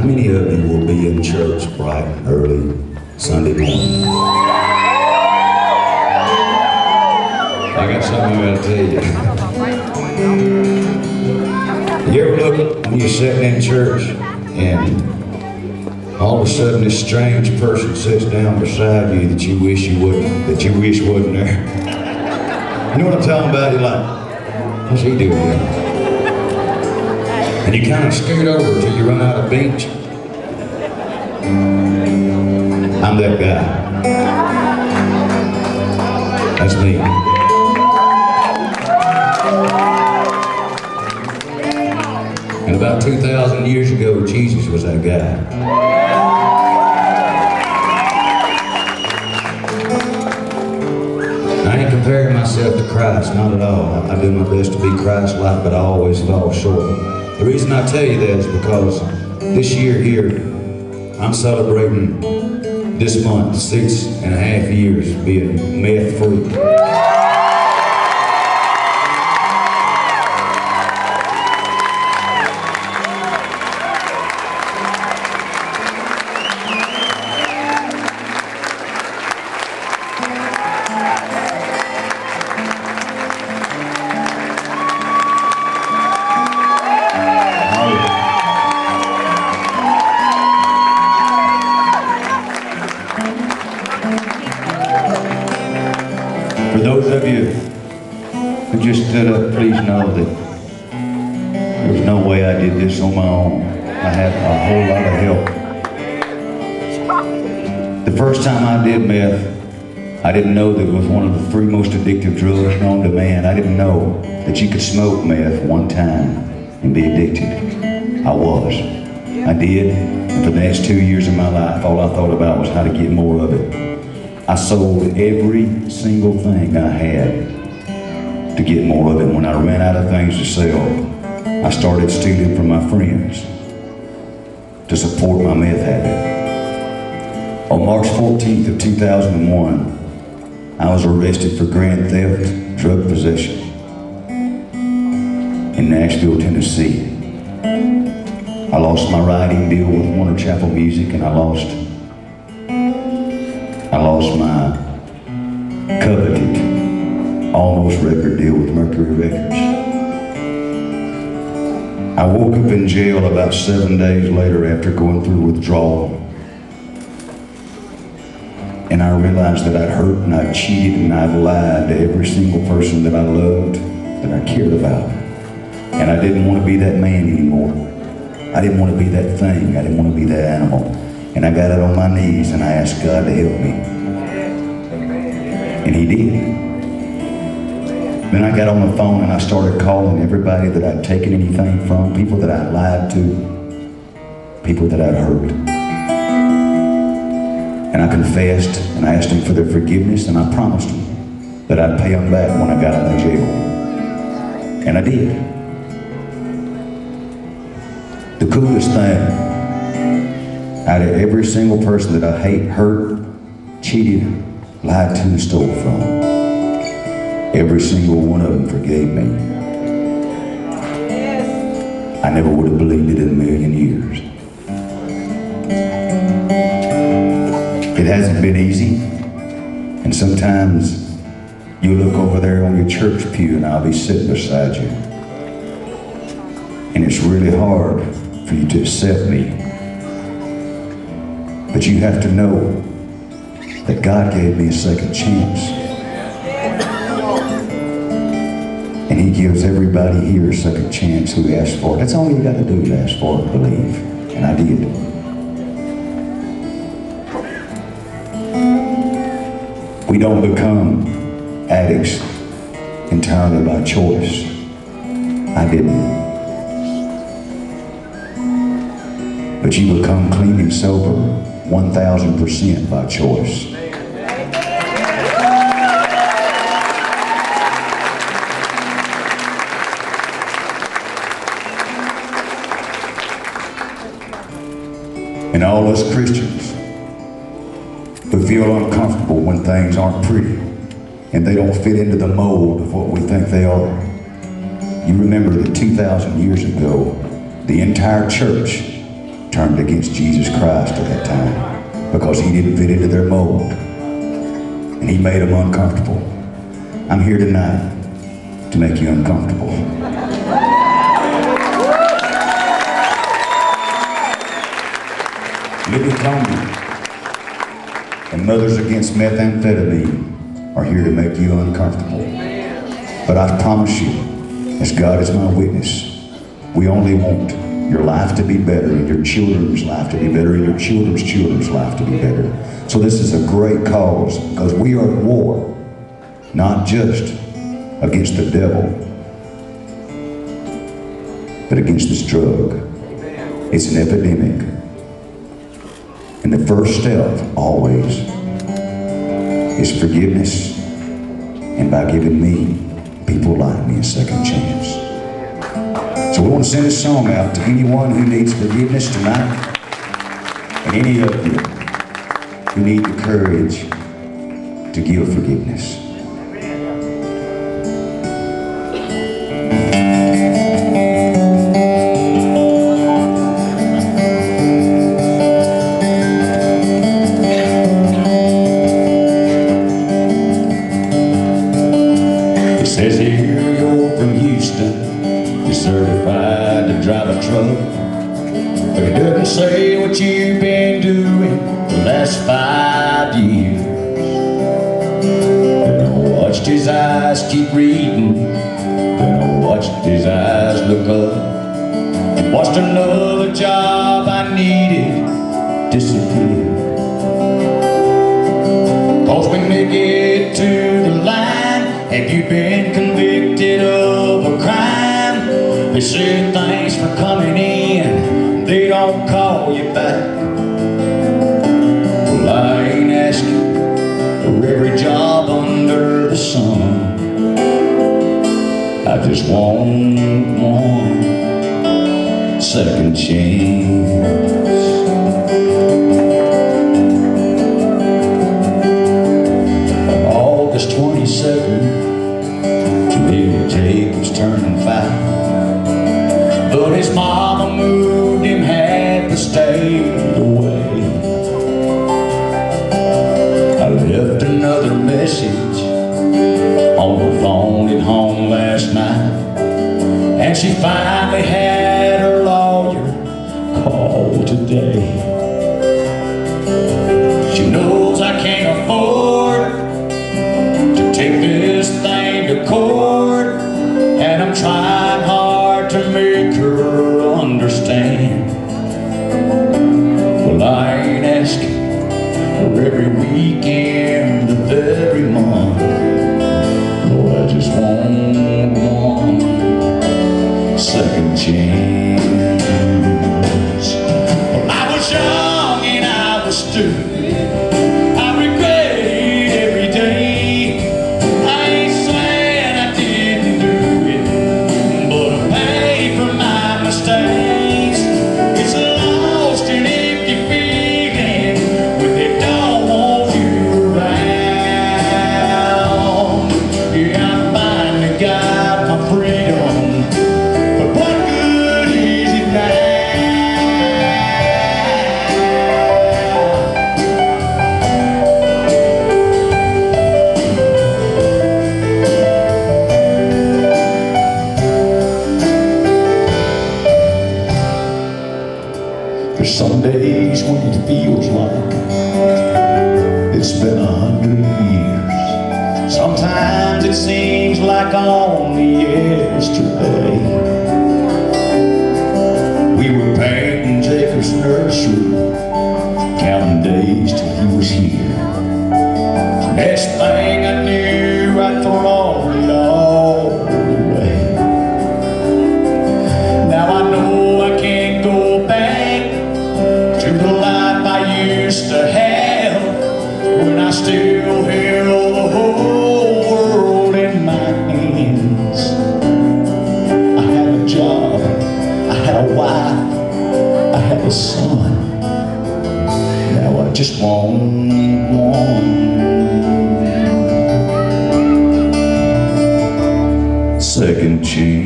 many of you will be in church bright and early Sunday morning? I got something I gotta tell you. You ever look when you're sitting in church and all of a sudden this strange person sits down beside you that you wish wasn't there? You know what I'm talking about? You're like, what's he doing here? And you kind of scoot over till you run out of bench. I'm that guy. That's me. And about 2,000 years ago, Jesus was that guy. I ain't comparing myself to Christ, not at all. I do my best to be Christ-like, but I always fall short. The reason I tell you that is because this year here, I'm celebrating this month 6.5 years being meth-free. For those of you who just stood up, please know that there's no way I did this on my own. I had a whole lot of help. The first time I did meth, I didn't know that it was one of the 3 most addictive drugs known to man. I didn't know that you could smoke meth one time and be addicted. I was. I did, and for the next 2 years of my life, all I thought about was how to get more of it. I sold every single thing I had to get more of it. When I ran out of things to sell, I started stealing from my friends to support my meth habit. On March 14th of 2001, I was arrested for grand theft, drug possession in Nashville, Tennessee. I lost my writing deal with Warner Chapel Music, and I lost my coveted, almost record deal with Mercury Records. I woke up in jail about 7 days later after going through withdrawal. And I realized that I'd hurt and I'd cheated and I'd lied to every single person that I loved, that I cared about. And I didn't want to be that man anymore. I didn't want to be that thing. I didn't want to be that animal. And I got out on my knees and I asked God to help me. And He did. Then I got on the phone and I started calling everybody that I'd taken anything from, people that I'd lied to, people that I'd hurt. And I confessed and I asked them for their forgiveness, and I promised them that I'd pay them back when I got out of jail. And I did. The coolest thing, out of every single person that I hate, hurt, cheated, lied to, and stole from, every single one of them forgave me. I never would have believed it in a million years. It hasn't been easy, and sometimes you look over there on your church pew and I'll be sitting beside you, and it's really hard for you to accept me. But you have to know that God gave me a second chance. And He gives everybody here a second chance who asks for it. That's all you got to do is ask for it and believe. And I did. We don't become addicts entirely by choice. I didn't. But you become clean and sober 1,000% by choice. And all us Christians who feel uncomfortable when things aren't pretty and they don't fit into the mold of what we think they are. You remember that 2,000 years ago, the entire church turned against Jesus Christ at that time because he didn't fit into their mold. And he made them uncomfortable. I'm here tonight to make you uncomfortable. Living Columbia and Mothers Against Methamphetamine are here to make you uncomfortable. But I promise you, as God is my witness, we only want your life to be better, and your children's life to be better, and your children's children's life to be better. So this is a great cause, because we are at war, not just against the devil, but against this drug. It's an epidemic. And the first step, always, is forgiveness, and by giving me, people like me, a second chance. So we want to send a song out to anyone who needs forgiveness tonight, and any of you who need the courage to give forgiveness. It says here you're from Houston, you're certified to drive a truck, but it doesn't say what you've been doing the last 5 years. Then I watched his eyes keep reading, then I watched his eyes look up, and watched another job I needed disappear. Cause when they get to the line, have you been convicted of a crime? They say thanks for coming in, they don't call you back. Well, I ain't asking for every job under the sun, I just want one second chance. On August 22nd, little Jacob's turning 5, but his mama moved him, had to stay away. I left another message on the phone at home last night, and she finally had her lawyer call today. She knows I can't afford to take this thing to court, and I'm trying hard to make her understand. Well, I ain't asking for every weekend of every month, Lord, I just want one second chance. Well, I was young and I was stupid, there's some days when it feels like it's been 100 years. Sometimes it seems like only yesterday. We were painting Jacob's nursery, counting days till he was here. Next thing I knew, I'd thrown it all away. Now I know I can't go back to the life I used to have, when I still held the whole world in my hands. I had a job, I had a wife, I had a son. Now I just want one second chance.